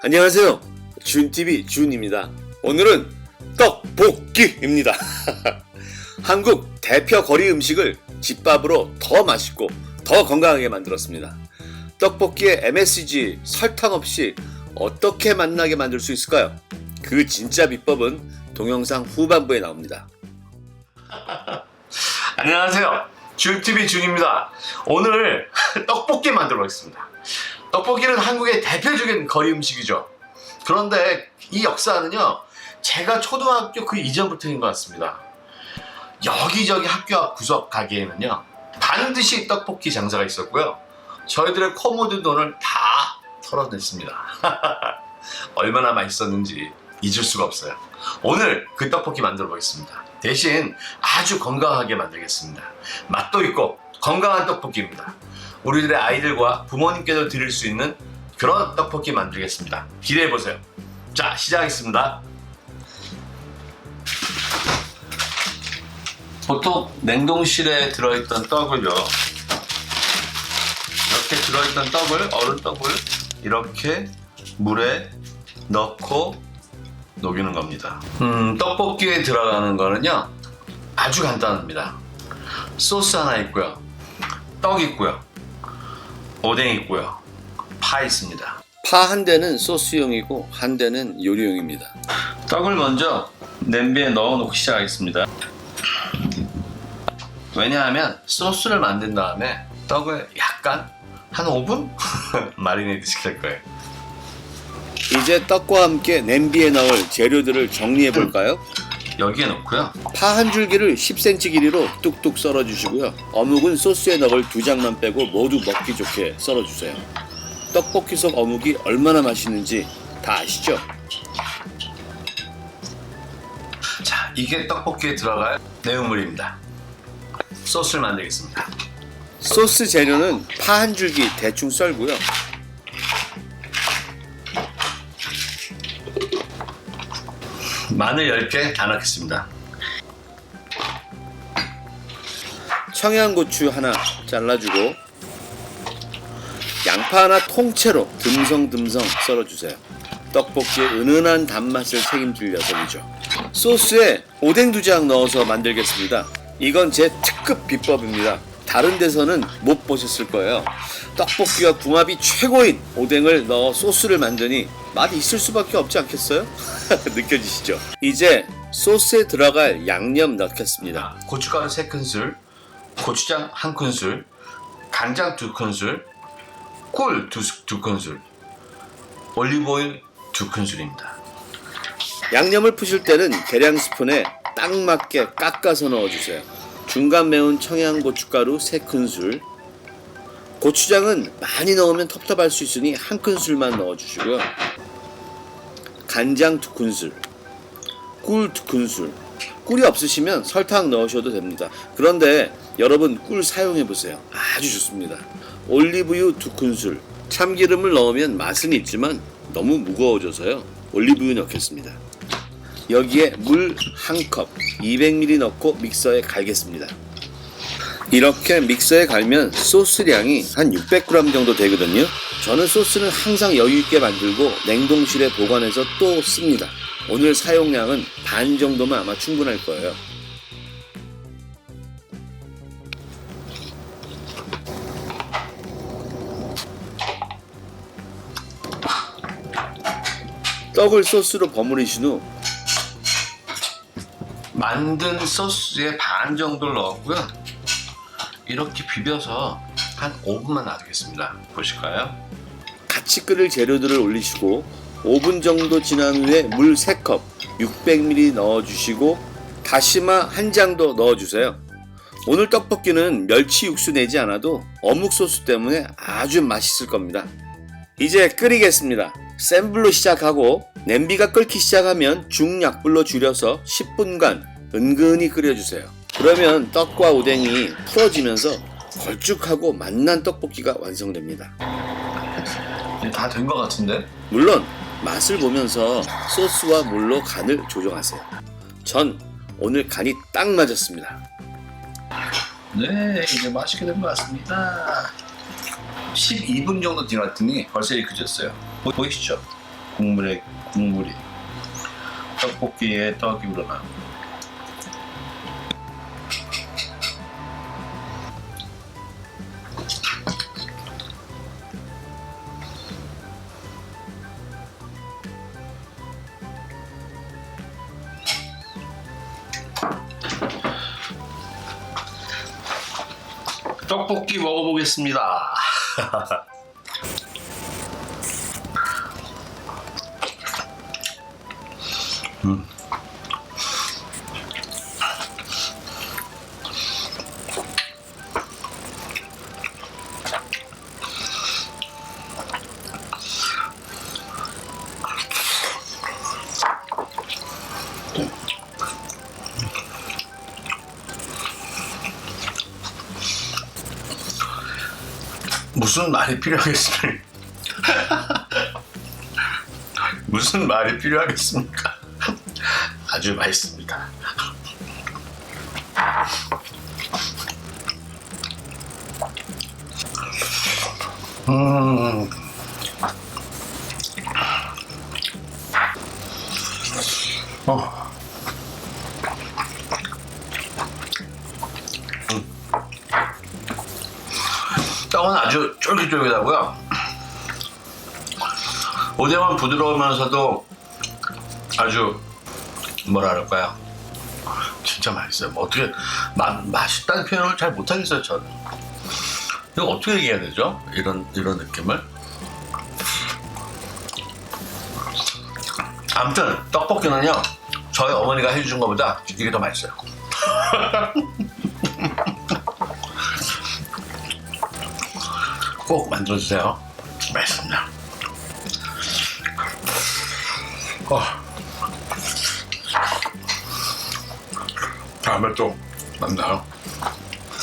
안녕하세요. 준TV 준입니다. 오늘은 떡볶이입니다. 한국 대표 거리 음식을 집밥으로 더 맛있고 더 건강하게 만들었습니다. 떡볶이에 MSG, 설탕 없이 어떻게 맛나게 만들 수 있을까요? 그 진짜 비법은 동영상 후반부에 나옵니다. 안녕하세요. 준TV 준입니다. 오늘 떡볶이 만들어 보겠습니다. 떡볶이는 한국의 대표적인 거리 음식이죠. 그런데 이 역사는요, 제가 초등학교 그 이전부터인 것 같습니다. 여기저기 학교 앞 구석 가게에는요, 반드시 떡볶이 장사가 있었고요. 저희들의 코모드 돈을 다 털어냈습니다. 얼마나 맛있었는지 잊을 수가 없어요. 오늘 그 떡볶이 만들어 보겠습니다. 대신 아주 건강하게 만들겠습니다. 맛도 있고 건강한 떡볶이입니다. 우리들의 아이들과 부모님께도 드릴 수 있는 그런 떡볶이 만들겠습니다. 기대해보세요. 자, 시작하겠습니다. 보통 냉동실에 들어있던 떡을요, 이렇게 들어있던 떡을, 얼은 떡을 이렇게 물에 넣고 녹이는 겁니다. 떡볶이에 들어가는 거는요, 아주 간단합니다. 소스 하나 있고요, 떡 있고요, 오뎅 있고요, 파 있습니다. 파 한 대는 소스용이고 한 대는 요리용입니다. 떡을 먼저 냄비에 넣어놓고 시작하겠습니다. 왜냐하면 소스를 만든 다음에 떡을 약간 한 5분 마리네이드 시킬 거예요. 이제 떡과 함께 냄비에 넣을 재료들을 정리해 볼까요? 여기에 넣고요. 파 한 줄기를 10cm 길이로 뚝뚝 썰어 주시고요. 어묵은 소스에 넣을 2장만 빼고 모두 먹기 좋게 썰어 주세요. 떡볶이 속 어묵이 얼마나 맛있는지 다 아시죠? 자, 이게 떡볶이에 들어갈 내용물입니다. 소스를 만들겠습니다. 소스 재료는 파 한 줄기 대충 썰고요. 마늘 10개 다 넣겠습니다. 청양고추 하나 잘라주고 양파 하나 통째로 듬성듬성 썰어주세요. 떡볶이의 은은한 단맛을 책임질 녀석이죠. 소스에 오뎅 2장 넣어서 만들겠습니다. 이건 제 특급 비법입니다. 다른 데서는 못 보셨을 거예요. 떡볶이와 궁합이 최고인 오뎅을 넣어 소스를 만드니 맛이 있을 수밖에 없지 않겠어요? 느껴지시죠? 이제 소스에 들어갈 양념 넣겠습니다. 고춧가루 3큰술, 고추장 1큰술, 간장 2큰술, 꿀 2큰술, 올리브오일 2큰술입니다. 양념을 푸실 때는 계량 스푼에 딱 맞게 깎아서 넣어주세요. 중간 매운 청양고춧가루 3큰술, 고추장은 많이 넣으면 텁텁할 수 있으니 1큰술만 넣어주시고요. 간장 2큰술, 꿀 2큰술, 꿀이 없으시면 설탕 넣으셔도 됩니다. 그런데 여러분 꿀 사용해보세요. 아주 좋습니다. 올리브유 2큰술, 참기름을 넣으면 맛은 있지만 너무 무거워져서요, 올리브유 넣겠습니다. 여기에 물 1컵 200ml 넣고 믹서에 갈겠습니다. 이렇게 믹서에 갈면 소스량이 한 600g 정도 되거든요. 저는 소스는 항상 여유있게 만들고 냉동실에 보관해서 또 씁니다. 오늘 사용량은 반 정도면 아마 충분할 거예요. 떡을 소스로 버무리신 후 만든 소스에 반 정도를 넣었고요. 이렇게 비벼서 한 5분만 놔두겠습니다. 보실까요? 같이 끓일 재료들을 올리시고 5분 정도 지난 후에 물 3컵 600ml 넣어주시고 다시마 1장도 넣어주세요. 오늘 떡볶이는 멸치 육수 내지 않아도 어묵 소스 때문에 아주 맛있을 겁니다. 이제 끓이겠습니다. 센 불로 시작하고 냄비가 끓기 시작하면 중약불로 줄여서 10분간 은근히 끓여주세요. 그러면 떡과 오뎅이 풀어지면서 걸쭉하고 맛난 떡볶이가 완성됩니다. 다 된 것 같은데? 물론 맛을 보면서 소스와 물로 간을 조정하세요. 전 오늘 간이 딱 맞았습니다. 네, 이제 맛있게 된 것 같습니다. 12분 정도 지났더니 벌써 익혀졌어요. 보이시죠? 국물이 떡볶이에 떡이 우러나. 떡볶이 먹어보겠습니다. 무슨 말이 필요하겠습니까? 무슨 말이 필요하겠습니까? 아주 맛있습니다. 떡은 아주 쫄깃쫄깃하고요. 오뎅은 부드러우면서도 아주 뭐라 그럴까요? 진짜 맛있어요. 뭐 어떻게 맛있다는 표현을 잘 못하겠어요. 저는 이거 어떻게 얘기해야 되죠? 이런 느낌을. 아무튼 떡볶이는요, 저희 어머니가 해주신 것보다 이게 더 맛있어요. 꼭 만들어주세요. 맛있습니다. 다음에 또 만나요.